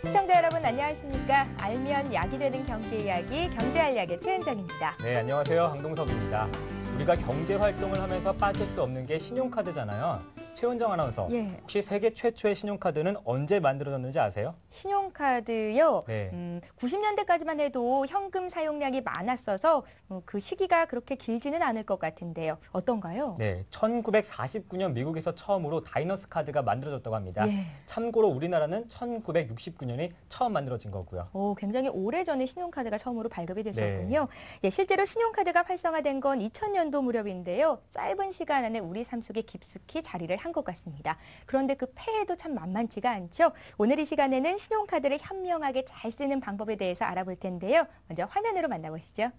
시청자 여러분 안녕하십니까? 알면 약이 되는 경제 이야기 경제알약의 최은정입니다. 네, 안녕하세요. 황동석입니다. 우리가 경제 활동을 하면서 빠질 수 없는 게 신용카드잖아요. 최은정 아나운서, 예. 혹시 세계 최초의 신용카드는 언제 만들어졌는지 아세요? 신용카드요. 네. 90년대까지만 해도 현금 사용량이 많았어서 그 시기가 그렇게 길지는 않을 것 같은데요. 어떤가요? 네, 1949년 미국에서 처음으로 다이너스 카드가 만들어졌다고 합니다. 예. 참고로 우리나라는 1969년이 처음 만들어진 거고요. 굉장히 오래전에 신용카드가 처음으로 발급이 됐었군요. 예, 실제로 신용카드가 활성화된 건 2000년도 무렵인데요. 짧은 시간 안에 우리 삶 속에 깊숙이 자리를 한 것 같습니다. 그런데 그 폐해도 참 만만치가 않죠. 오늘 이 시간에는 신용카드를 현명하게 잘 쓰는 방법에 대해서 알아볼 텐데요. 먼저 화면으로 만나보시죠.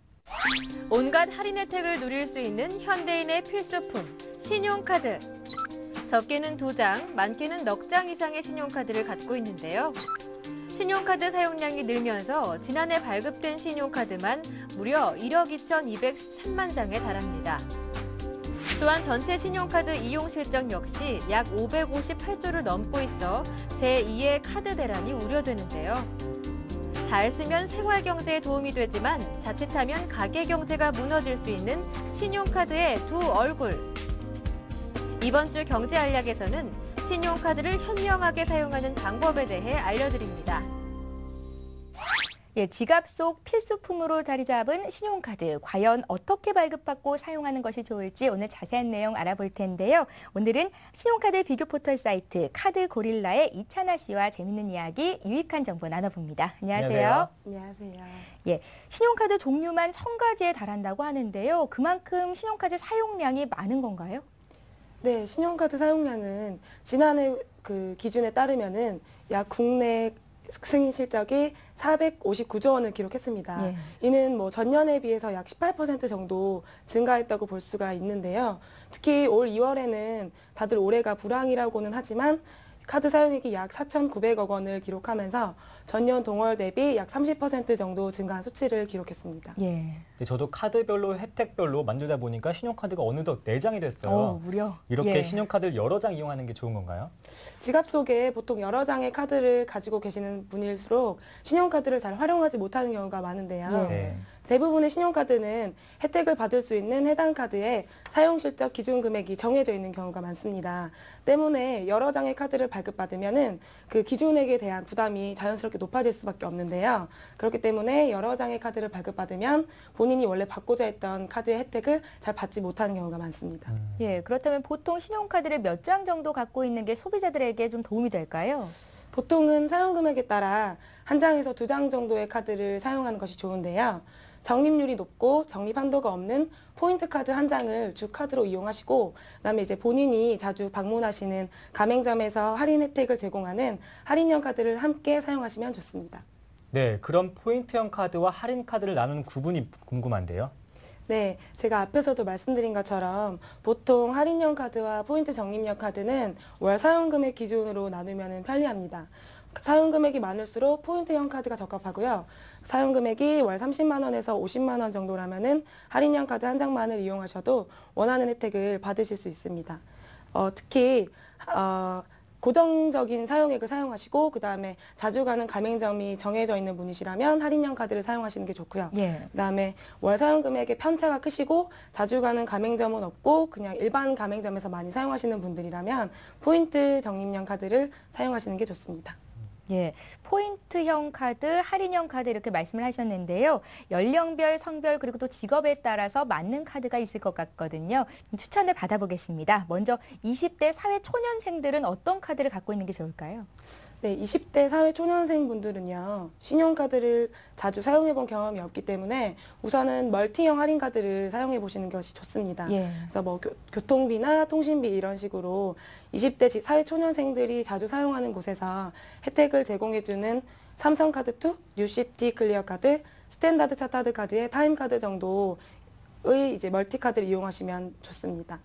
온갖 할인 혜택을 누릴 수 있는 현대인의 필수품, 신용카드. 적게는 2장, 많게는 넉 장 이상의 신용카드를 갖고 있는데요. 신용카드 사용량이 늘면서 지난해 발급된 신용카드만 무려 1억 2,213만 장에 달합니다. 또한 전체 신용카드 이용 실적 역시 약 558조를 넘고 있어 제2의 카드 대란이 우려되는데요. 잘 쓰면 생활 경제에 도움이 되지만 자칫하면 가계 경제가 무너질 수 있는 신용카드의 두 얼굴. 이번 주 경제 알약에서는 신용카드를 현명하게 사용하는 방법에 대해 알려드립니다. 예, 지갑 속 필수품으로 자리 잡은 신용카드. 과연 어떻게 발급받고 사용하는 것이 좋을지 오늘 자세한 내용 알아볼 텐데요. 오늘은 신용카드 비교 포털 사이트 카드고릴라의 이찬아 씨와 재밌는 이야기, 유익한 정보 나눠봅니다. 안녕하세요. 안녕하세요. 예, 신용카드 종류만 1000가지에 달한다고 하는데요. 그만큼 신용카드 사용량이 많은 건가요? 네, 신용카드 사용량은 지난해 그 기준에 따르면은 약 국내 승인 실적이 459조 원을 기록했습니다. 예. 이는 뭐 전년에 비해서 약 18% 정도 증가했다고 볼 수가 있는데요. 특히 올 2월에는 다들 올해가 불황이라고는 하지만 카드 사용액이 약 4,900억 원을 기록하면서 전년 동월 대비 약 30% 정도 증가한 수치를 기록했습니다. 예. 네, 저도 카드별로 혜택별로 만들다 보니까 신용카드가 어느덧 4장이 됐어요. 무려. 이렇게 예. 신용카드를 여러 장 이용하는 게 좋은 건가요? 지갑 속에 보통 여러 장의 카드를 가지고 계시는 분일수록 신용카드를 잘 활용하지 못하는 경우가 많은데요. 예. 대부분의 신용카드는 혜택을 받을 수 있는 해당 카드에 사용실적 기준 금액이 정해져 있는 경우가 많습니다. 때문에 여러 장의 카드를 발급받으면은 그 기준액에 대한 부담이 자연스럽게 높아질 수밖에 없는데요. 그렇기 때문에 여러 장의 카드를 발급받으면 본인이 원래 받고자 했던 카드의 혜택을 잘 받지 못하는 경우가 많습니다. 예, 그렇다면 보통 신용카드를 몇 장 정도 갖고 있는 게 소비자들에게 좀 도움이 될까요? 보통은 사용 금액에 따라 한 장에서 2장 정도의 카드를 사용하는 것이 좋은데요. 적립률이 높고 적립 한도가 없는 포인트 카드 한 장을 주 카드로 이용하시고, 그다음에 이제 본인이 자주 방문하시는 가맹점에서 할인 혜택을 제공하는 할인형 카드를 함께 사용하시면 좋습니다. 네, 그럼 포인트형 카드와 할인 카드를 나누는 구분이 궁금한데요. 네, 제가 앞에서도 말씀드린 것처럼 보통 할인형 카드와 포인트 적립형 카드는 월 사용 금액 기준으로 나누면 편리합니다. 사용 금액이 많을수록 포인트형 카드가 적합하고요. 사용 금액이 월 30만 원에서 50만 원 정도라면은 할인형 카드 한 장만을 이용하셔도 원하는 혜택을 받으실 수 있습니다. 특히 고정적인 사용액을 사용하시고 그다음에 자주 가는 가맹점이 정해져 있는 분이시라면 할인형 카드를 사용하시는 게 좋고요. 예. 그다음에 월 사용 금액의 편차가 크시고 자주 가는 가맹점은 없고 그냥 일반 가맹점에서 많이 사용하시는 분들이라면 포인트 적립형 카드를 사용하시는 게 좋습니다. 예, 포인트형 카드, 할인형 카드 이렇게 말씀을 하셨는데요. 연령별, 성별 그리고 또 직업에 따라서 맞는 카드가 있을 것 같거든요. 추천을 받아보겠습니다. 먼저 20대 사회초년생들은 어떤 카드를 갖고 있는 게 좋을까요? 네, 20대 사회초년생 분들은요, 신용카드를 자주 사용해본 경험이 없기 때문에 우선은 멀티형 할인카드를 사용해 보시는 것이 좋습니다. 예. 그래서 뭐 교통비나 통신비 이런 식으로 20대 사회초년생들이 자주 사용하는 곳에서 혜택을 제공해주는 삼성카드2, 뉴시티 클리어카드, 스탠다드 차타드 카드의 타임카드 정도의 이제 멀티카드를 이용하시면 좋습니다.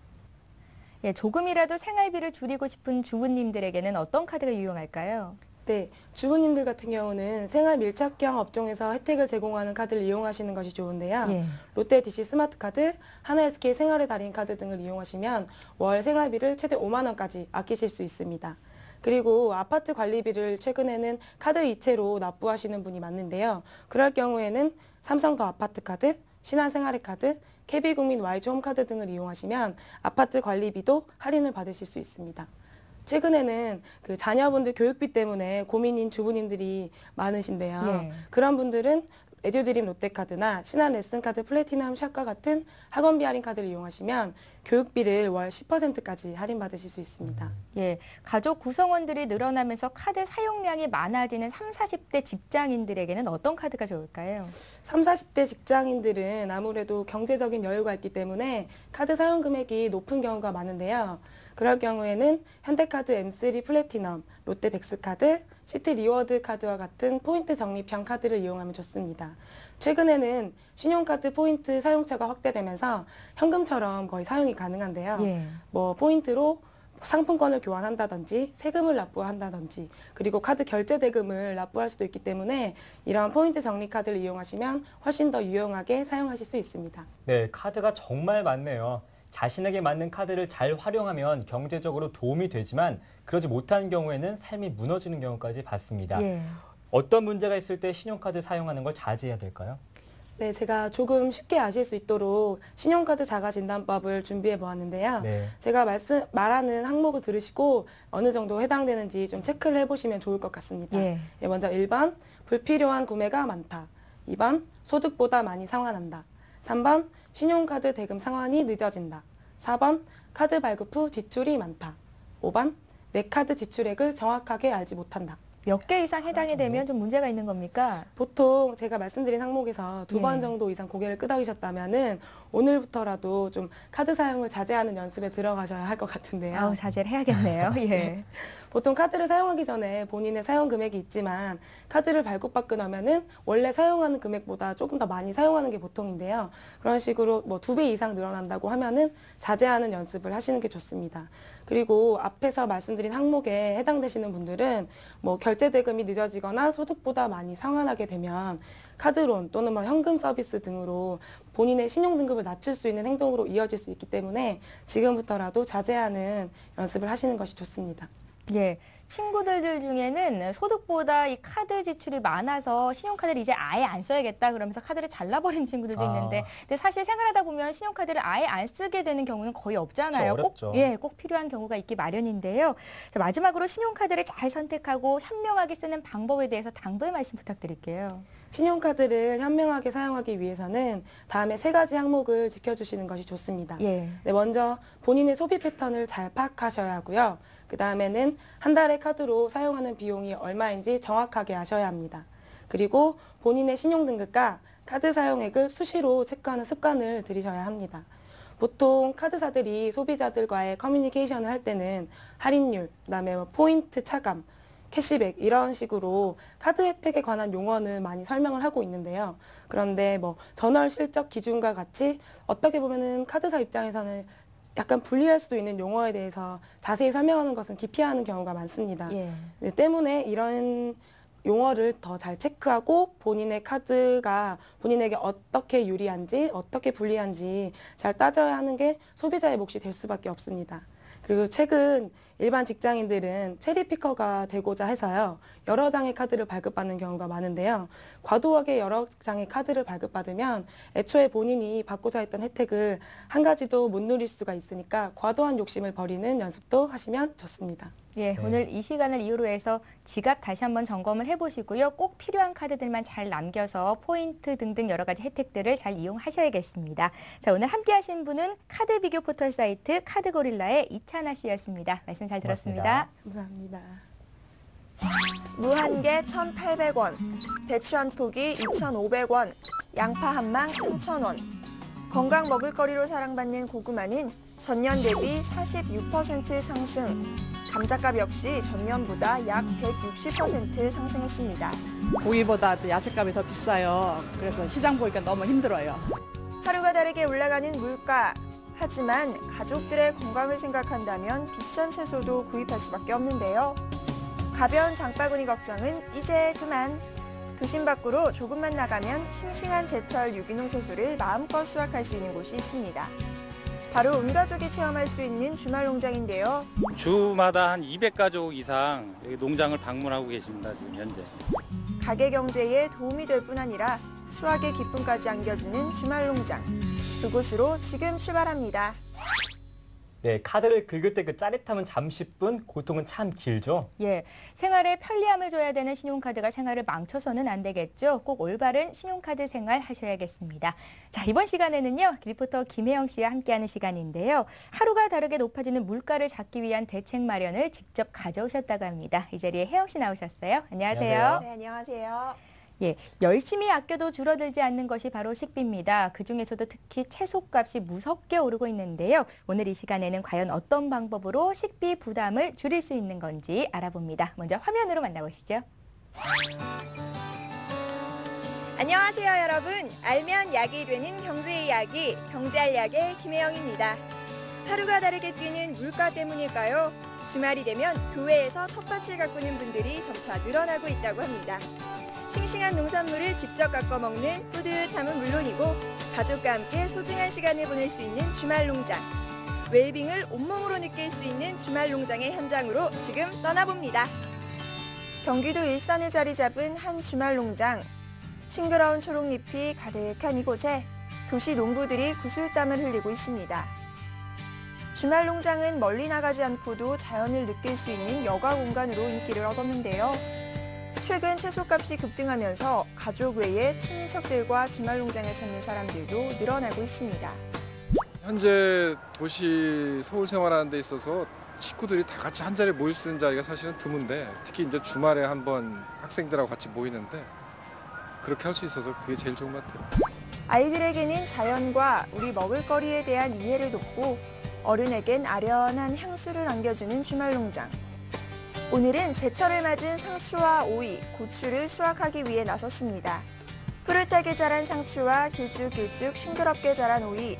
예, 조금이라도 생활비를 줄이고 싶은 주부님들에게는 어떤 카드가 유용할까요? 네, 주부님들 같은 경우는 생활 밀착형 업종에서 혜택을 제공하는 카드를 이용하시는 것이 좋은데요. 예. 롯데 DC 스마트카드, 하나SK 생활의 달인 카드 등을 이용하시면 월 생활비를 최대 5만 원까지 아끼실 수 있습니다. 그리고 아파트 관리비를 최근에는 카드 이체로 납부하시는 분이 많은데요. 그럴 경우에는 삼성 더 아파트 카드, 신한생활의 카드, KB국민 YG 홈카드 등을 이용하시면 아파트 관리비도 할인을 받으실 수 있습니다. 최근에는 그 자녀분들 교육비 때문에 고민인 주부님들이 많으신데요. 예. 그런 분들은 에듀드림 롯데카드나 신한 레슨카드 플래티넘 샵과 같은 학원비 할인 카드를 이용하시면 교육비를 월 10%까지 할인받으실 수 있습니다. 예, 가족 구성원들이 늘어나면서 카드 사용량이 많아지는 30, 40대 직장인들에게는 어떤 카드가 좋을까요? 30, 40대 직장인들은 아무래도 경제적인 여유가 있기 때문에 카드 사용 금액이 높은 경우가 많은데요. 그럴 경우에는 현대카드 M3 플래티넘, 롯데 백스카드, 시티 리워드 카드와 같은 포인트 적립형 카드를 이용하면 좋습니다. 최근에는 신용카드 포인트 사용처가 확대되면서 현금처럼 거의 사용이 가능한데요. 예. 포인트로 상품권을 교환한다든지 세금을 납부한다든지 그리고 카드 결제 대금을 납부할 수도 있기 때문에 이런 포인트 적립 카드를 이용하시면 훨씬 더 유용하게 사용하실 수 있습니다. 네, 카드가 정말 많네요. 자신에게 맞는 카드를 잘 활용하면 경제적으로 도움이 되지만 그러지 못한 경우에는 삶이 무너지는 경우까지 봤습니다. 예. 어떤 문제가 있을 때 신용카드 사용하는 걸 자제해야 될까요? 네, 제가 조금 쉽게 아실 수 있도록 신용카드 자가진단법을 준비해 보았는데요. 네. 제가 말하는 항목을 들으시고 어느 정도 해당되는지 좀 체크를 해보시면 좋을 것 같습니다. 예. 네, 먼저 1번, 불필요한 구매가 많다. 2번, 소득보다 많이 상환한다. 3번, 신용카드 대금 상환이 늦어진다. 4번, 카드 발급 후 지출이 많다. 5번, 내 카드 지출액을 정확하게 알지 못한다. 몇 개 이상 해당이 되면 좀 문제가 있는 겁니까? 보통 제가 말씀드린 항목에서 두 번 예. 정도 이상 고개를 끄덕이셨다면은 오늘부터라도 좀 카드 사용을 자제하는 연습에 들어가셔야 할 것 같은데요. 아우, 자제를 해야겠네요. 예. 보통 카드를 사용하기 전에 본인의 사용 금액이 있지만 카드를 발급받고 나면은 원래 사용하는 금액보다 조금 더 많이 사용하는 게 보통인데요. 그런 식으로 뭐 2배 이상 늘어난다고 하면은 자제하는 연습을 하시는 게 좋습니다. 그리고 앞에서 말씀드린 항목에 해당되시는 분들은 뭐 결제 대금이 늦어지거나 소득보다 많이 상환하게 되면 카드론 또는 뭐 현금 서비스 등으로 본인의 신용 등급을 낮출 수 있는 행동으로 이어질 수 있기 때문에 지금부터라도 자제하는 연습을 하시는 것이 좋습니다. 예. 친구들 중에는 소득보다 이 카드 지출이 많아서 신용카드를 이제 아예 안 써야겠다 그러면서 카드를 잘라버리는 친구들도 있는데 근데 사실 생활하다 보면 신용카드를 아예 안 쓰게 되는 경우는 거의 없잖아요. 어렵죠. 꼭 필요한 경우가 있기 마련인데요. 자, 마지막으로 신용카드를 잘 선택하고 현명하게 쓰는 방법에 대해서 당부의 말씀 부탁드릴게요. 신용카드를 현명하게 사용하기 위해서는 다음에 3가지 항목을 지켜주시는 것이 좋습니다. 예. 네, 먼저 본인의 소비 패턴을 잘 파악하셔야 하고요. 그 다음에는 한 달에 카드로 사용하는 비용이 얼마인지 정확하게 아셔야 합니다. 그리고 본인의 신용등급과 카드 사용액을 수시로 체크하는 습관을 들이셔야 합니다. 보통 카드사들이 소비자들과의 커뮤니케이션을 할 때는 할인율, 그다음에 포인트 차감, 캐시백 이런 식으로 카드 혜택에 관한 용어는 많이 설명을 하고 있는데요. 그런데 뭐 전월 실적 기준과 같이 어떻게 보면은 카드사 입장에서는 약간 불리할 수도 있는 용어에 대해서 자세히 설명하는 것은 기피하는 경우가 많습니다. 예. 네, 때문에 이런 용어를 더 잘 체크하고 본인의 카드가 본인에게 어떻게 유리한지 어떻게 불리한지 잘 따져야 하는 게 소비자의 몫이 될 수밖에 없습니다. 그리고 최근 일반 직장인들은 체리피커가 되고자 해서요. 여러 장의 카드를 발급받는 경우가 많은데요. 과도하게 여러 장의 카드를 발급받으면 애초에 본인이 받고자 했던 혜택을 한 가지도 못 누릴 수가 있으니까 과도한 욕심을 버리는 연습도 하시면 좋습니다. 예, 네. 오늘 이 시간을 이유로 해서 지갑 다시 한번 점검을 해보시고요. 꼭 필요한 카드들만 잘 남겨서 포인트 등등 여러 가지 혜택들을 잘 이용하셔야겠습니다. 자, 오늘 함께 하신 분은 카드 비교 포털 사이트 카드고릴라의 이찬아 씨였습니다. 말씀 잘 들었습니다. 감사합니다. 무 한 개 1,800원, 배추 한 포기 2,500원, 양파 한 망 3,000원. 건강 먹을거리로 사랑받는 고구마는 전년 대비 46% 상승. 감자값 역시 전년보다 약 160% 상승했습니다. 고기보다 야채값이 더 비싸요. 그래서 시장 보니까 너무 힘들어요. 하루가 다르게 올라가는 물가. 하지만 가족들의 건강을 생각한다면 비싼 채소도 구입할 수밖에 없는데요. 가벼운 장바구니 걱정은 이제 그만. 도심 밖으로 조금만 나가면 싱싱한 제철 유기농 채소를 마음껏 수확할 수 있는 곳이 있습니다. 바로 온 가족이 체험할 수 있는 주말 농장인데요. 주마다 한 200가족 이상 여기 농장을 방문하고 계십니다, 지금 현재. 가게 경제에 도움이 될 뿐 아니라 수확의 기쁨까지 안겨주는 주말 농장. 그곳으로 지금 출발합니다. 네, 카드를 긁을 때 그 짜릿함은 잠시뿐, 고통은 참 길죠. 예, 생활에 편리함을 줘야 되는 신용카드가 생활을 망쳐서는 안 되겠죠. 꼭 올바른 신용카드 생활 하셔야겠습니다. 자, 이번 시간에는요, 리포터 김혜영 씨와 함께하는 시간인데요. 하루가 다르게 높아지는 물가를 잡기 위한 대책 마련을 직접 가져오셨다고 합니다. 이 자리에 혜영 씨 나오셨어요. 안녕하세요. 안녕하세요. 네, 안녕하세요. 예, 열심히 아껴도 줄어들지 않는 것이 바로 식비입니다. 그중에서도 특히 채소값이 무섭게 오르고 있는데요. 오늘 이 시간에는 과연 어떤 방법으로 식비 부담을 줄일 수 있는 건지 알아봅니다. 먼저 화면으로 만나보시죠. 안녕하세요, 여러분. 알면 약이 되는 경제 이야기, 경제알약의 김혜영입니다. 하루가 다르게 뛰는 물가 때문일까요? 주말이 되면 교회에서 텃밭을 가꾸는 분들이 점차 늘어나고 있다고 합니다. 싱싱한 농산물을 직접 가꿔 먹는 뿌듯함은 물론이고 가족과 함께 소중한 시간을 보낼 수 있는 주말 농장. 웰빙을 온몸으로 느낄 수 있는 주말 농장의 현장으로 지금 떠나봅니다. 경기도 일산에 자리 잡은 한 주말 농장. 싱그러운 초록잎이 가득한 이곳에 도시 농부들이 구슬땀을 흘리고 있습니다. 주말 농장은 멀리 나가지 않고도 자연을 느낄 수 있는 여가 공간으로 인기를 얻었는데요. 최근 채소값이 급등하면서 가족 외에 친인척들과 주말 농장을 찾는 사람들도 늘어나고 있습니다. 현재 도시 서울 생활하는 데 있어서 식구들이 다 같이 한 자리에 모일 수 있는 자리가 사실은 드문데 특히 이제 주말에 한번 학생들하고 같이 모이는데 그렇게 할 수 있어서 그게 제일 좋은 것 같아요. 아이들에게는 자연과 우리 먹을거리에 대한 이해를 돕고 어른에겐 아련한 향수를 안겨주는 주말 농장. 오늘은 제철을 맞은 상추와 오이, 고추를 수확하기 위해 나섰습니다. 푸릇하게 자란 상추와 길쭉길쭉 싱그럽게 자란 오이,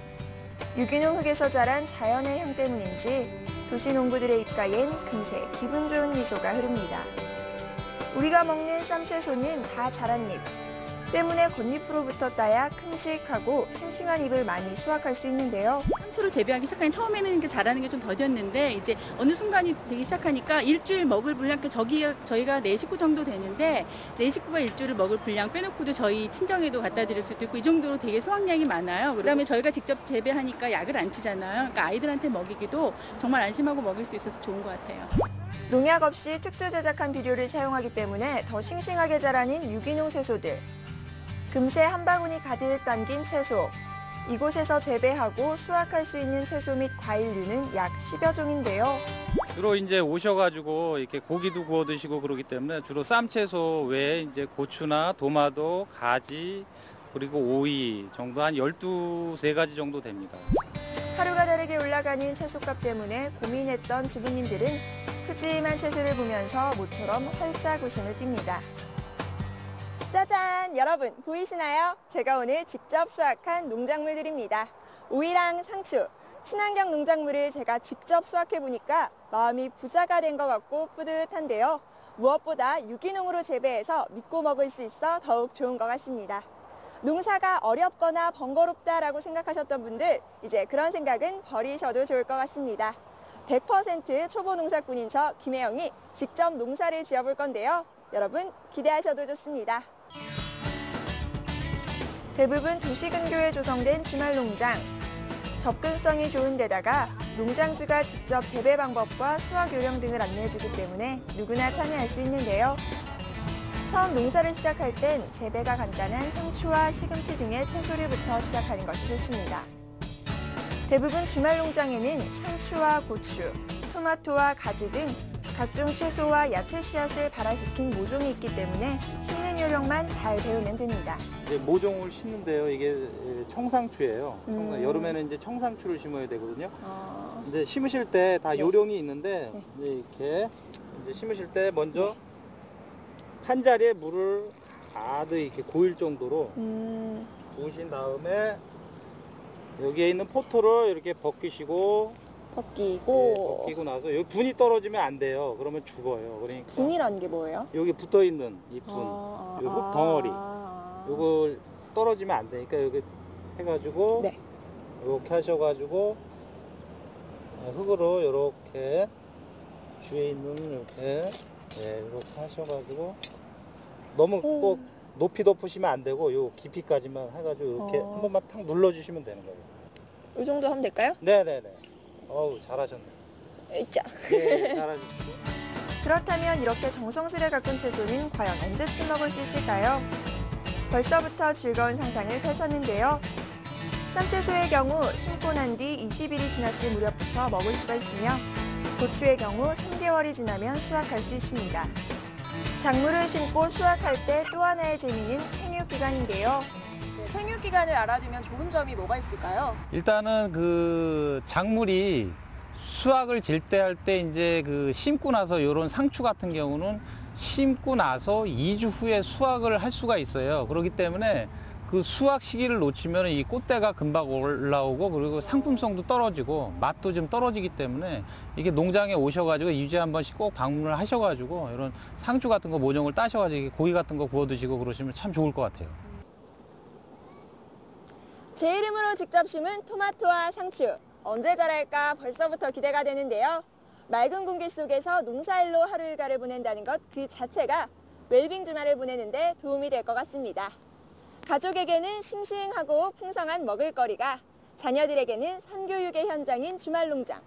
유기농 흙에서 자란 자연의 향 때문인지 도시 농부들의 입가엔 금세 기분 좋은 미소가 흐릅니다. 우리가 먹는 쌈채소는 다 자란 잎 때문에 겉잎으로부터 따야 큼직하고 싱싱한 잎을 많이 수확할 수 있는데요. 상추를 재배하기 시작하니 처음에는 이렇게 자라는 게 좀 더뎠는데 이제 어느 순간이 되기 시작하니까 일주일 먹을 분량, 저희가 4식구 정도 되는데 4식구가 일주일을 먹을 분량 빼놓고도 저희 친정에도 갖다 드릴 수도 있고 이 정도로 되게 수확량이 많아요. 그다음에 저희가 직접 재배하니까 약을 안 치잖아요. 그러니까 아이들한테 먹이기도 정말 안심하고 먹을 수 있어서 좋은 것 같아요. 농약 없이 특수 제작한 비료를 사용하기 때문에 더 싱싱하게 자라는 유기농 채소들. 금세 한 바구니 가득 담긴 채소. 이곳에서 재배하고 수확할 수 있는 채소 및 과일류는 약 10여 종인데요. 주로 이제 오셔가지고 이렇게 고기도 구워 드시고 그러기 때문에 주로 쌈채소 외에 이제 고추나 도마도, 가지, 그리고 오이 정도 한 12-13가지 정도 됩니다. 하루가 다르게 올라가는 채소값 때문에 고민했던 주부님들은 푸짐한 채소를 보면서 모처럼 활짝 웃음을 띱니다. 짜잔! 여러분 보이시나요? 제가 오늘 직접 수확한 농작물들입니다. 오이랑 상추, 친환경 농작물을 제가 직접 수확해보니까 마음이 부자가 된 것 같고 뿌듯한데요. 무엇보다 유기농으로 재배해서 믿고 먹을 수 있어 더욱 좋은 것 같습니다. 농사가 어렵거나 번거롭다라고 생각하셨던 분들 이제 그런 생각은 버리셔도 좋을 것 같습니다. 100% 초보 농사꾼인 저 김혜영이 직접 농사를 지어볼 건데요. 여러분 기대하셔도 좋습니다. 대부분 도시 근교에 조성된 주말 농장. 접근성이 좋은 데다가 농장주가 직접 재배 방법과 수확 요령 등을 안내해주기 때문에 누구나 참여할 수 있는데요. 처음 농사를 시작할 땐 재배가 간단한 상추와 시금치 등의 채소류부터 시작하는 것이 좋습니다. 대부분 주말 농장에는 상추와 고추, 토마토와 가지 등 각종 채소와 야채 씨앗을 발화시킨 모종이 있기 때문에 심는 요령만 잘 배우면 됩니다. 이제 모종을 심는데요. 이게 청상추예요. 여름에는 이제 청상추를 심어야 되거든요. 근데 심으실 때 다 요령이 있는데 이제 이렇게 이제 심으실 때 먼저 한 자리에 물을 가득 이렇게 고일 정도로 부으신 다음에 여기에 있는 포토를 이렇게 벗기시고 벗기고 나서 여기 분이 떨어지면 안 돼요. 그러면 죽어요. 그러니까 분이라는 게 뭐예요? 여기 붙어 있는 이 분, 요 흙 덩어리, 요걸 떨어지면 안 되니까 여기 해가지고 이렇게 하셔가지고 흙으로 이렇게 주에 있는 이렇게 이렇게 하셔가지고 너무 꼭 높이 덮으시면 안 되고 요 깊이까지만 해가지고 이렇게 한 번만 탁 눌러주시면 되는 거예요. 이 정도 하면 될까요? 네네네. 어우 잘하셨네. 있자. 네, 잘하셨네. 그렇다면 이렇게 정성스레 가꾼 채소는 과연 언제쯤 먹을 수 있을까요? 벌써부터 즐거운 상상을 펼쳤는데요. 쌈채소의 경우 심고 난 뒤 20일이 지났을 무렵부터 먹을 수가 있으며 고추의 경우 3개월이 지나면 수확할 수 있습니다. 작물을 심고 수확할 때 또 하나의 재미는 생육 기간인데요. 생육 기간을 알아두면 좋은 점이 뭐가 있을까요? 일단은 그 작물이 수확을 질때할 때 이제 그 심고 나서 이런 상추 같은 경우는 심고 나서 2주 후에 수확을 할 수가 있어요. 그렇기 때문에 그 수확 시기를 놓치면 이 꽃대가 금방 올라오고 그리고 상품성도 떨어지고 맛도 좀 떨어지기 때문에 이게 농장에 오셔가지고 2주에 한 번씩 꼭 방문을 하셔가지고 이런 상추 같은 거 모종을 따셔가지고 고기 같은 거 구워 드시고 그러시면 참 좋을 것 같아요. 제 이름으로 직접 심은 토마토와 상추. 언제 자랄까 벌써부터 기대가 되는데요. 맑은 공기 속에서 농사일로 하루 일과를 보낸다는 것 그 자체가 웰빙 주말을 보내는데 도움이 될 것 같습니다. 가족에게는 싱싱하고 풍성한 먹을거리가, 자녀들에게는 산교육의 현장인 주말농장.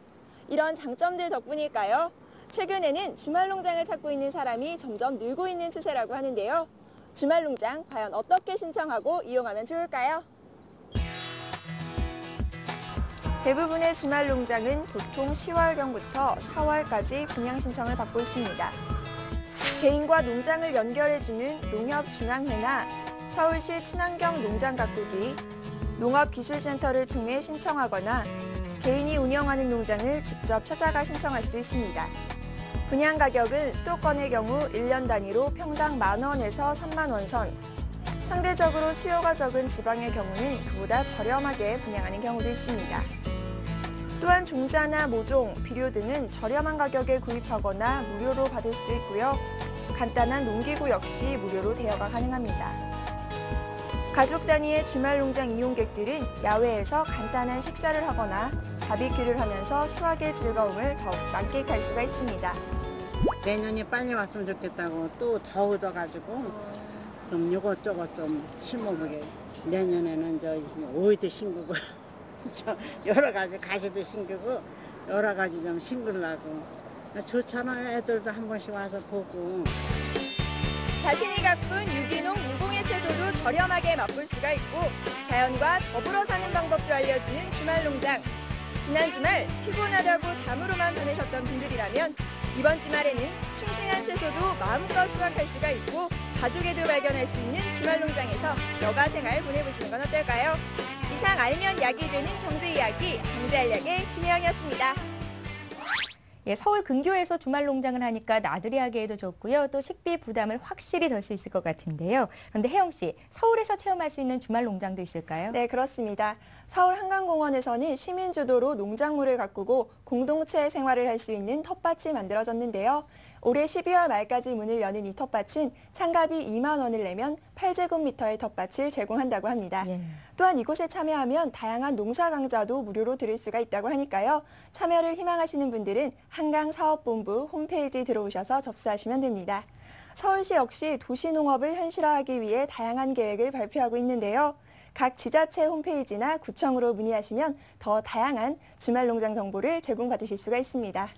이런 장점들 덕분일까요? 최근에는 주말농장을 찾고 있는 사람이 점점 늘고 있는 추세라고 하는데요. 주말농장 과연 어떻게 신청하고 이용하면 좋을까요? 대부분의 주말농장은 보통 10월경부터 4월까지 분양 신청을 받고 있습니다. 개인과 농장을 연결해주는 농협중앙회나 서울시 친환경 농장 가꾸기, 농업기술센터를 통해 신청하거나 개인이 운영하는 농장을 직접 찾아가 신청할 수도 있습니다. 분양 가격은 수도권의 경우 1년 단위로 평당 10,000원에서 30,000원 선, 상대적으로 수요가 적은 지방의 경우는 그보다 저렴하게 분양하는 경우도 있습니다. 또한 종자나 모종, 비료 등은 저렴한 가격에 구입하거나 무료로 받을 수도 있고요. 간단한 농기구 역시 무료로 대여가 가능합니다. 가족 단위의 주말 농장 이용객들은 야외에서 간단한 식사를 하거나 바비큐를 하면서 수확의 즐거움을 더욱 만끽할 수가 있습니다. 내년이 빨리 왔으면 좋겠다고 또 더워져가지고 그럼 요것저것 좀 심어보게. 내년에는 저 오이도 심고 저 여러 가지 가시도 심고 여러 가지 좀 심으려고. 좋잖아요. 애들도 한 번씩 와서 보고. 자신이 가꾼 유기농 무공해 채소도 저렴하게 맛볼 수가 있고 자연과 더불어 사는 방법도 알려주는 주말농장. 지난 주말 피곤하다고 잠으로만 보내셨던 분들이라면 이번 주말에는 싱싱한 채소도 마음껏 수확할 수가 있고 가족애도 발견할 수 있는 주말농장에서 여가 생활 보내보시는 건 어떨까요? 이상 알면 약이 되는 경제 이야기, 경제알약의 김혜영이었습니다. 예, 서울 근교에서 주말 농장을 하니까 나들이 하기에도 좋고요. 또 식비 부담을 확실히 덜 수 있을 것 같은데요. 그런데 혜영 씨, 서울에서 체험할 수 있는 주말 농장도 있을까요? 네, 그렇습니다. 서울 한강공원에서는 시민 주도로 농작물을 가꾸고 공동체 생활을 할 수 있는 텃밭이 만들어졌는데요. 올해 12월 말까지 문을 여는 이 텃밭은 참가비 2만 원을 내면 8제곱미터의 텃밭을 제공한다고 합니다. 예. 또한 이곳에 참여하면 다양한 농사 강좌도 무료로 들을 수가 있다고 하니까요. 참여를 희망하시는 분들은 한강사업본부 홈페이지 들어오셔서 접수하시면 됩니다. 서울시 역시 도시농업을 현실화하기 위해 다양한 계획을 발표하고 있는데요. 각 지자체 홈페이지나 구청으로 문의하시면 더 다양한 주말농장 정보를 제공받으실 수가 있습니다.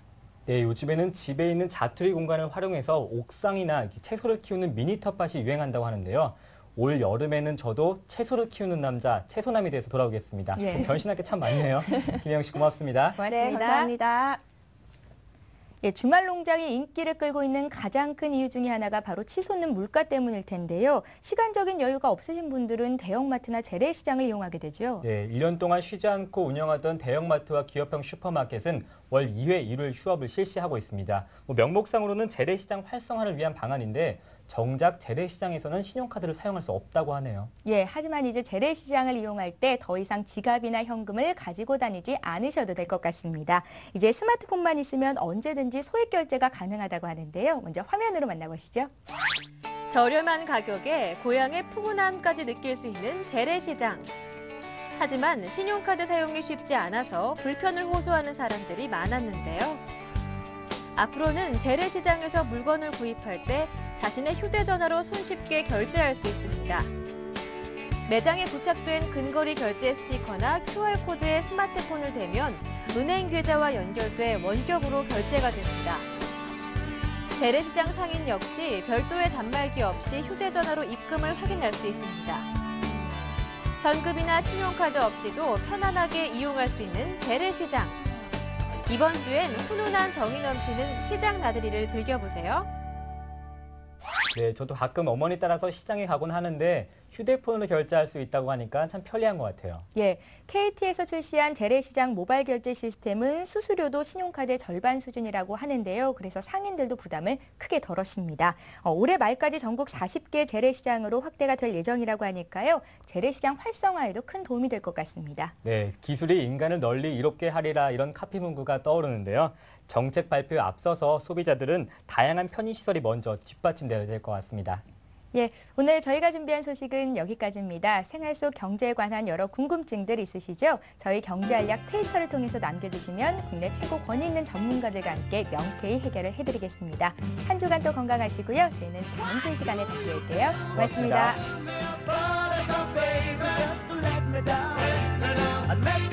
네, 요즘에는 집에 있는 자투리 공간을 활용해서 옥상이나 채소를 키우는 미니 텃밭이 유행한다고 하는데요. 올 여름에는 저도 채소를 키우는 남자, 채소남이 돼서 돌아오겠습니다. 예. 변신할 게 참 많네요. 김혜영 씨 고맙습니다. 고맙습니다. 네, 감사합니다. 예, 주말 농장이 인기를 끌고 있는 가장 큰 이유 중에 하나가 바로 치솟는 물가 때문일 텐데요. 시간적인 여유가 없으신 분들은 대형마트나 재래시장을 이용하게 되죠. 네, 1년 동안 쉬지 않고 운영하던 대형마트와 기업형 슈퍼마켓은 월 2회 일요일 휴업을 실시하고 있습니다. 명목상으로는 재래시장 활성화를 위한 방안인데 정작 재래시장에서는 신용카드를 사용할 수 없다고 하네요. 예, 하지만 이제 재래시장을 이용할 때 더 이상 지갑이나 현금을 가지고 다니지 않으셔도 될 것 같습니다. 이제 스마트폰만 있으면 언제든지 소액 결제가 가능하다고 하는데요. 먼저 화면으로 만나보시죠. 저렴한 가격에 고향의 푸근함까지 느낄 수 있는 재래시장. 하지만 신용카드 사용이 쉽지 않아서 불편을 호소하는 사람들이 많았는데요. 앞으로는 재래시장에서 물건을 구입할 때 자신의 휴대전화로 손쉽게 결제할 수 있습니다. 매장에 부착된 근거리 결제 스티커나 QR코드에 스마트폰을 대면 은행 계좌와 연결돼 원격으로 결제가 됩니다. 재래시장 상인 역시 별도의 단말기 없이 휴대전화로 입금을 확인할 수 있습니다. 현금이나 신용카드 없이도 편안하게 이용할 수 있는 재래시장. 이번 주엔 훈훈한 정이 넘치는 시장 나들이를 즐겨보세요. 네, 저도 가끔 어머니 따라서 시장에 가곤 하는데 휴대폰으로 결제할 수 있다고 하니까 참 편리한 것 같아요. 예, KT에서 출시한 재래시장 모바일 결제 시스템은 수수료도 신용카드의 절반 수준이라고 하는데요. 그래서 상인들도 부담을 크게 덜었습니다. 올해 말까지 전국 40개 재래시장으로 확대가 될 예정이라고 하니까요. 재래시장 활성화에도 큰 도움이 될 것 같습니다. 네, 기술이 인간을 널리 이롭게 하리라 이런 카피 문구가 떠오르는데요. 정책 발표에 앞서서 소비자들은 다양한 편의시설이 먼저 뒷받침되어야 될 것 같습니다. 예, 오늘 저희가 준비한 소식은 여기까지입니다. 생활 속 경제에 관한 여러 궁금증들 있으시죠? 저희 경제알약 트위터를 통해서 남겨주시면 국내 최고 권위 있는 전문가들과 함께 명쾌히 해결을 해드리겠습니다. 한 주간 또 건강하시고요. 저희는 다음 주 시간에 다시 뵐게요. 고맙습니다. 고맙습니다.